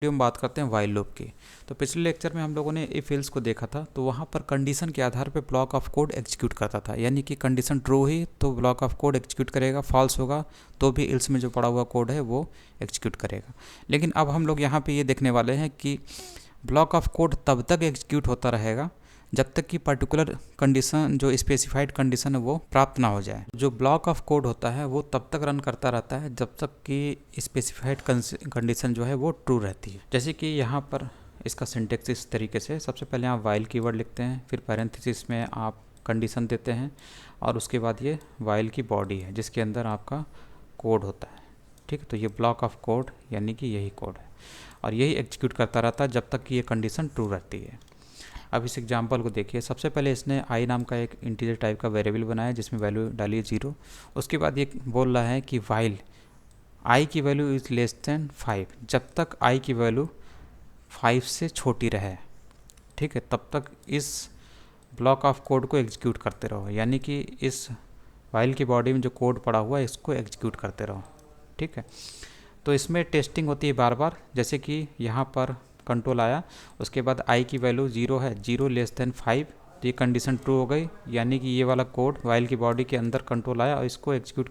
हम बात करते हैं वाइल लूप की। तो पिछले लेक्चर में हम लोगों ने इफ एल्स को देखा था, तो वहाँ पर कंडीशन के आधार पे ब्लॉक ऑफ कोड एग्जीक्यूट करता था। यानी कि कंडीशन ट्रू हुई तो ब्लॉक ऑफ कोड एग्जीक्यूट करेगा, फॉल्स होगा तो भी एल्स में जो पड़ा हुआ कोड है वो एग्जीक्यूट करेगा। लेकिन अब हम लोग यहाँ पे ये देखने वाले हैं कि ब्लॉक ऑफ कोड तब तक एग्जीक्यूट होता रहेगा जब तक कि पर्टिकुलर कंडीशन, जो स्पेसिफाइड कंडीशन है वो प्राप्त ना हो जाए। जो ब्लॉक ऑफ कोड होता है वो तब तक रन करता रहता है जब तक कि स्पेसिफाइड कंडीशन जो है वो ट्रू रहती है। जैसे कि यहाँ पर इसका सिंटेक्स इस तरीके से, सबसे पहले आप वाइल कीवर्ड लिखते हैं, फिर पैरेंथेसिस में आप कंडीशन देते हैं और उसके बाद ये वाइल की बॉडी है जिसके अंदर आपका कोड होता है। ठीक है, तो ये ब्लॉक ऑफ कोड यानी कि यही कोड है और यही एग्जीक्यूट करता रहता है जब तक कि ये कंडीशन ट्रू रहती है। अब इस एग्जांपल को देखिए। सबसे पहले इसने आई नाम का एक इंटीजर टाइप का वेरिएबल बनाया जिसमें वैल्यू डाली 0। उसके बाद ये बोल रहा है कि वाइल आई की वैल्यू इज़ लेस देन 5, जब तक आई की वैल्यू 5 से छोटी रहे, ठीक है, तब तक इस ब्लॉक ऑफ कोड को एग्जीक्यूट करते रहो। यानी कि इस वाइल की बॉडी में जो कोड पड़ा हुआ है इसको एग्जीक्यूट करते रहो। ठीक है, तो इसमें टेस्टिंग होती है बार बार। जैसे कि यहाँ पर कंट्रोल आया, उसके बाद आई की वैल्यू 0 है, 0 लेस देन 5, तो ये कंडीशन ट्रू हो गई। यानी कि ये वाला कोड वाइल की बॉडी के अंदर कंट्रोल आया और इसको एग्जीक्यूट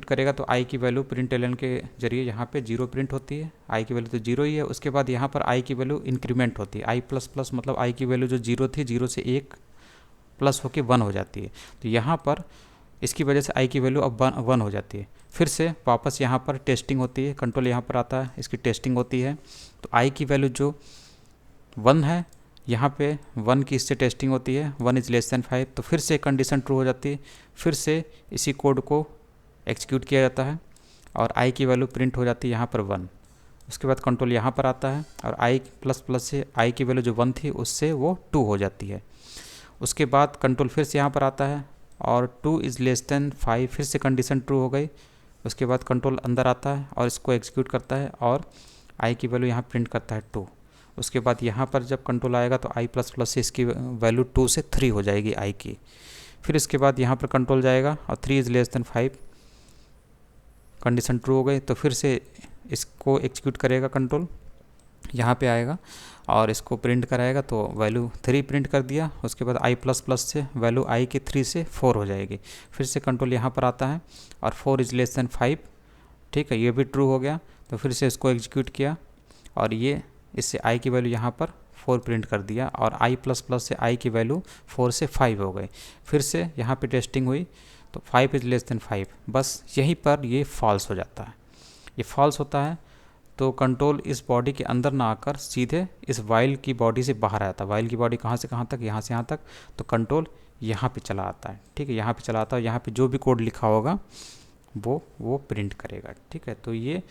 करेगा तो आई की वैल्यू प्रिंट एलन के जरिए यहाँ पे 0 प्रिंट होती है। आई की वैल्यू तो 0 ही है। उसके बाद यहाँ पर आई की वैल्यू इंक्रीमेंट होती है, आई प्लस प्लस, मतलब आई की वैल्यू जो 0 थी 0 से 1 प्लस होके 1 हो जाती है। तो यहाँ पर इसकी वजह से आई की वैल्यू अब 1 हो जाती है। फिर से वापस यहाँ पर टेस्टिंग होती है, कंट्रोल यहाँ पर आता है, इसकी टेस्टिंग होती है। तो आई की वैल्यू जो 1 है, यहाँ पे 1 की इससे टेस्टिंग होती है, 1 इज़ लेस देन 5, तो फिर से कंडीशन ट्रू हो जाती है। फिर से इसी कोड को एग्जीक्यूट किया जाता है और आई की वैल्यू प्रिंट हो जाती है यहाँ पर 1। उसके बाद कंट्रोल यहाँ पर आता है और आई प्लस प्लस से आई की वैल्यू जो 1 थी उससे वो 2 हो जाती है। उसके बाद कंट्रोल फिर से यहाँ पर आता है और 2 इज़ लेस देन 5, फिर से कंडीशन ट्रू हो गई। उसके बाद कंट्रोल अंदर आता है और इसको एग्जीक्यूट करता है और आई की वैल्यू यहाँ प्रिंट करता है 2। उसके बाद यहाँ पर जब कंट्रोल आएगा तो आई प्लस प्लस से इसकी वैल्यू 2 से 3 हो जाएगी आई की। फिर इसके बाद यहाँ पर कंट्रोल जाएगा और 3 is less than 5, condition true हो गई, तो फिर से इसको एग्जीक्यूट करेगा कंट्रोल, यहाँ पे आएगा और इसको प्रिंट कराएगा तो वैल्यू 3 प्रिंट कर दिया। उसके बाद आई प्लस प्लस से वैल्यू आई की 3 से 4 हो जाएगी। फिर से कंट्रोल यहाँ पर आता है और 4 इज़ लेस देन 5, ठीक है, ये भी ट्रू हो गया। तो फिर से इसको एग्जीक्यूट किया और ये इससे आई की वैल्यू यहाँ पर 4 प्रिंट कर दिया और आई प्लस प्लस से आई की वैल्यू 4 से 5 हो गई। फिर से यहाँ पे टेस्टिंग हुई तो 5 इज़ लेस देन 5, बस यहीं पर ये फॉल्स हो जाता है। ये फॉल्स होता है तो कंट्रोल इस बॉडी के अंदर ना आकर सीधे इस वाइल की बॉडी से बाहर आता है। वाइल की बॉडी कहाँ से कहाँ तक, यहाँ से यहाँ तक, तो कंट्रोल यहाँ पे चला आता है। ठीक है, यहाँ पे चला आता है, यहाँ पे जो भी कोड लिखा होगा वो प्रिंट करेगा। ठीक है, तो ये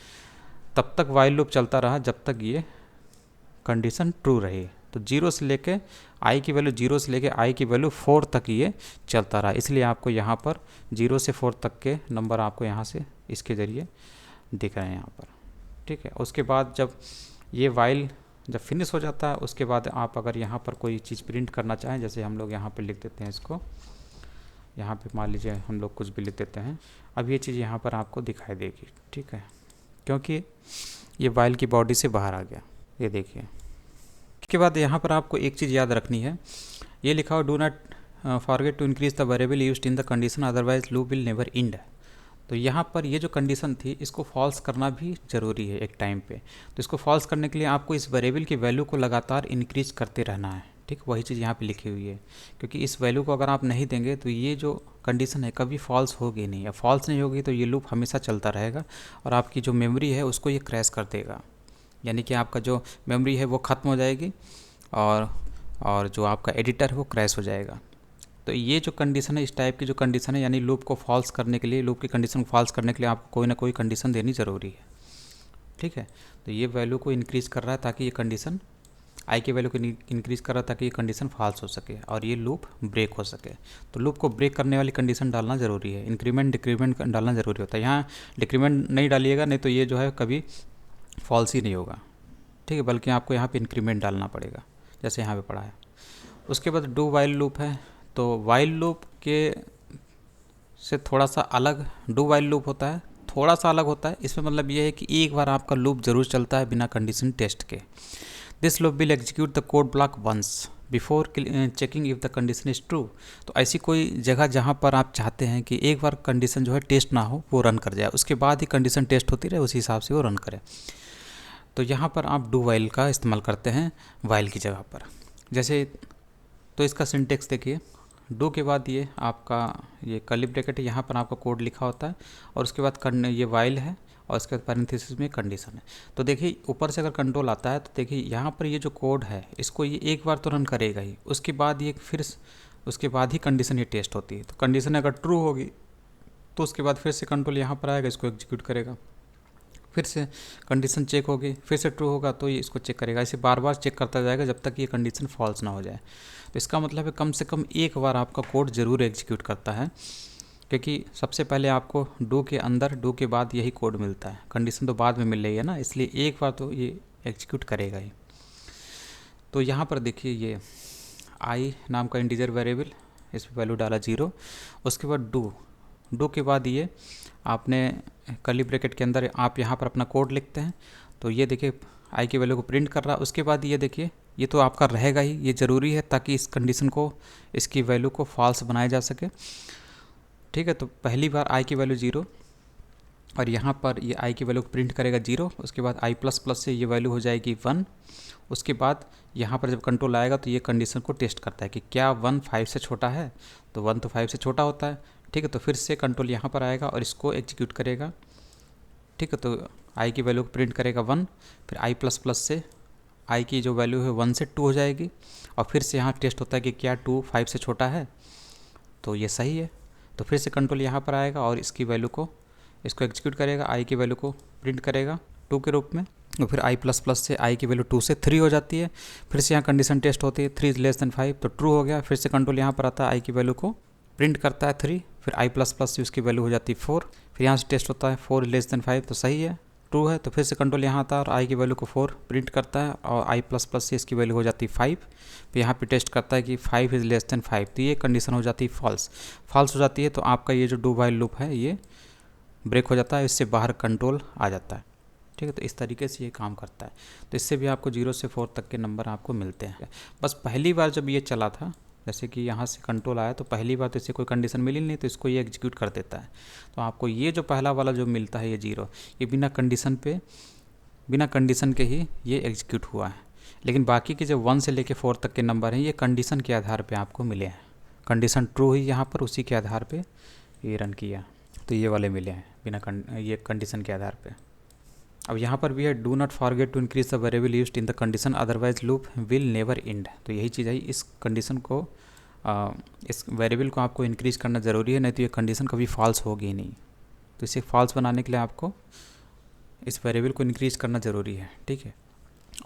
तब तक वाइल लूप चलता रहा जब तक ये कंडीशन ट्रू रही। तो 0 से लेके आई की वैल्यू 0 से लेके आई की वैल्यू 4 तक ये चलता रहा। इसलिए आपको यहाँ पर 0 से 4 तक के नंबर आपको यहाँ से इसके ज़रिए दिख रहे हैं यहाँ पर। ठीक है, उसके बाद जब ये वाइल जब फिनिश हो जाता है, उसके बाद आप अगर यहाँ पर कोई चीज़ प्रिंट करना चाहें, जैसे हम लोग यहाँ पे लिख देते हैं इसको, यहाँ पे मान लीजिए हम लोग कुछ भी लिख देते हैं, अब ये चीज़ यहाँ पर आपको दिखाई देगी। ठीक है, क्योंकि ये वाइल की बॉडी से बाहर आ गया, ये देखिए। इसके बाद यहाँ पर आपको एक चीज़ याद रखनी है, ये लिखा हो do not forget to increase the variable used in the condition otherwise loop will never end. तो यहाँ पर ये जो कंडीशन थी इसको फॉल्स करना भी ज़रूरी है एक टाइम पे। तो इसको फॉल्स करने के लिए आपको इस वेरिएबल की वैल्यू को लगातार इंक्रीज करते रहना है। ठीक, वही चीज़ यहाँ पे लिखी हुई है, क्योंकि इस वैल्यू को अगर आप नहीं देंगे तो ये जो कंडीशन है कभी फॉल्स होगी नहीं। या फॉल्स नहीं होगी तो ये लूप हमेशा चलता रहेगा और आपकी जो मेमोरी है उसको ये क्रैश कर देगा। यानी कि आपका जो मेमोरी है वो ख़त्म हो जाएगी और जो आपका एडिटर है वो क्रैश हो जाएगा। तो ये जो कंडीशन है, इस टाइप की जो कंडीशन है, यानी लूप को फॉल्स करने के लिए, लूप की कंडीशन को फॉल्स करने के लिए आपको कोई ना कोई कंडीशन देनी ज़रूरी है। ठीक है, तो ये वैल्यू को इंक्रीज़ कर रहा है ताकि ये कंडीशन, आई की वैल्यू को इंक्रीज़ कर रहा है ताकि ये कंडीशन फॉल्स हो सके और ये लूप ब्रेक हो सके। तो लूप को ब्रेक करने वाली कंडीशन डालना ज़रूरी है। इंक्रीमेंट डिक्रीमेंट डालना ज़रूरी होता है। यहाँ डिक्रीमेंट नहीं डालिएगा, नहीं तो ये जो है कभी फॉल्स ही नहीं होगा। ठीक है, बल्कि आपको यहाँ पे इंक्रीमेंट डालना पड़ेगा, जैसे यहाँ पे पड़ा है। उसके बाद डू वाइल लूप है। तो वाइल लूप के से थोड़ा सा अलग डू वाइल लूप होता है, थोड़ा सा अलग होता है। इसमें मतलब ये है कि एक बार आपका लूप जरूर चलता है बिना कंडीशन टेस्ट के। This loop will execute the code block once before checking if the condition is true. तो ऐसी कोई जगह जहाँ पर आप चाहते हैं कि एक बार कंडीशन जो है टेस्ट ना हो, वो रन कर जाए, उसके बाद ही कंडीशन टेस्ट होती रहे, उसी हिसाब से वो रन करे। तो यहाँ पर आप डू वाइल का इस्तेमाल करते हैं वाइल की जगह पर। जैसे तो इसका सिंटेक्स देखिए, डू के बाद ये आपका ये कर्ली ब्रैकेट है, यहाँ पर आपका कोड लिखा होता है, और उसके बाद ये वाइल है, और उसके बाद पैरेंथेसिस में कंडीशन है। तो देखिए ऊपर से अगर कंट्रोल आता है तो देखिए यहाँ पर ये जो कोड है इसको ये एक बार तो रन करेगा ही, उसके बाद ये फिर उसके बाद ही कंडीशन ये टेस्ट होती है। तो कंडीशन अगर ट्रू होगी तो उसके बाद फिर से कंट्रोल यहाँ पर आएगा, इसको एग्जीक्यूट करेगा, फिर से कंडीशन चेक होगी, फिर से ट्रू होगा तो ये इसको चेक करेगा, इसे बार बार चेक करता जाएगा जब तक ये कंडीशन फॉल्स ना हो जाए। तो इसका मतलब है कम से कम एक बार आपका कोड ज़रूर एग्जीक्यूट करता है, क्योंकि सबसे पहले आपको डू के अंदर डू के बाद यही कोड मिलता है, कंडीशन तो बाद में मिल रही है ना, इसलिए एक बार तो ये एग्जीक्यूट करेगा ही। तो यहाँ पर देखिए ये आई नाम का इंटीजर वेरिएबल, इस पर वैल्यू डाला 0, उसके बाद डू के बाद ये आपने कर्ली ब्रैकेट के अंदर आप यहाँ पर अपना कोड लिखते हैं। तो ये देखिए आई की वैल्यू को प्रिंट कर रहा है, उसके बाद ये देखिए ये तो आपका रहेगा ही, ये ज़रूरी है ताकि इस कंडीशन को, इसकी वैल्यू को फॉल्स बनाया जा सके। ठीक है, तो पहली बार आई की वैल्यू 0, और यहाँ पर ये आई की वैल्यू प्रिंट करेगा 0, उसके बाद आई प्लस प्लस से ये वैल्यू हो जाएगी 1। उसके बाद यहाँ पर जब कंट्रोल आएगा तो ये कंडीशन को टेस्ट करता है कि क्या 1 5 से छोटा है, तो 1 तो 5 से छोटा होता है। ठीक है, तो फिर से कंट्रोल यहाँ पर आएगा और इसको एग्जीक्यूट करेगा। ठीक है, तो आई की वैल्यू को प्रिंट करेगा 1, फिर आई प्लस प्लस से आई की जो वैल्यू है 1 से 2 हो जाएगी, और फिर से यहाँ टेस्ट होता है कि क्या 2 5 से छोटा है, तो ये सही है। तो फिर से कंट्रोल यहाँ पर आएगा और इसकी वैल्यू को, इसको एग्जीक्यूट करेगा, आई की वैल्यू को प्रिंट करेगा 2 के रूप में, और फिर आई प्लस प्लस से आई की वैल्यू 2 से 3 हो जाती है। फिर से यहाँ कंडीशन टेस्ट होती है, 3 लेस देन 5, तो ट्रू हो गया। फिर से कंट्रोल यहाँ पर आता है, आई की वैल्यू को प्रिंट करता है 3, फिर आई प्लस प्लस से उसकी वैल्यू हो जाती है 4, फिर यहाँ से टेस्ट होता है 4 लेस देन 5, तो सही है, ट्रू है। तो फिर से कंट्रोल यहाँ आता है और आई की वैल्यू को 4 प्रिंट करता है, और आई प्लस प्लस से इसकी वैल्यू हो जाती है 5, फिर यहाँ पे टेस्ट करता है कि 5 इज़ लेस देन 5, तो ये कंडीशन हो जाती है फॉल्स हो जाती है। तो आपका ये जो डू वाइल लूप है ये ब्रेक हो जाता है, इससे बाहर कंट्रोल आ जाता है। ठीक है, तो इस तरीके से ये काम करता है। तो इससे भी आपको 0 से 4 तक के नंबर आपको मिलते हैं। बस पहली बार जब ये चला था, जैसे कि यहाँ से कंट्रोल आया, तो पहली बार तो इससे कोई कंडीशन मिली नहीं, तो इसको ये एग्जीक्यूट कर देता है। तो आपको ये जो पहला वाला जो मिलता है ये 0, ये बिना कंडीशन के ही ये एग्जीक्यूट हुआ है। लेकिन बाकी के जो 1 से लेके 4 तक के नंबर हैं ये कंडीशन के आधार पे आपको मिले हैं। कंडीशन ट्रू हुई यहाँ पर, उसी के आधार पे ये रन किया, तो ये वाले मिले हैं बिना ये कंडीशन के आधार पे। अब यहाँ पर भी है, do not forget to increase the variable used in the condition otherwise loop will never end. तो यही चीज़ है, इस कंडीशन को इस वेरिएबल को आपको इंक्रीज करना ज़रूरी है, नहीं तो ये कंडीशन कभी फॉल्स होगी ही नहीं। तो इसे फॉल्स बनाने के लिए आपको इस वेरिएबल को इंक्रीज करना ज़रूरी है। ठीक है,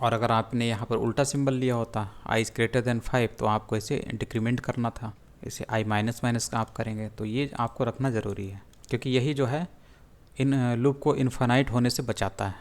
और अगर आपने यहाँ पर उल्टा सिंबल लिया होता आई इज़ ग्रेटर देन 5, तो आपको इसे डिक्रीमेंट करना था, इसे आई माइनस माइनस आप करेंगे। तो ये आपको रखना ज़रूरी है, क्योंकि यही जो है इन लूप को इनफाइनाइट होने से बचाता है।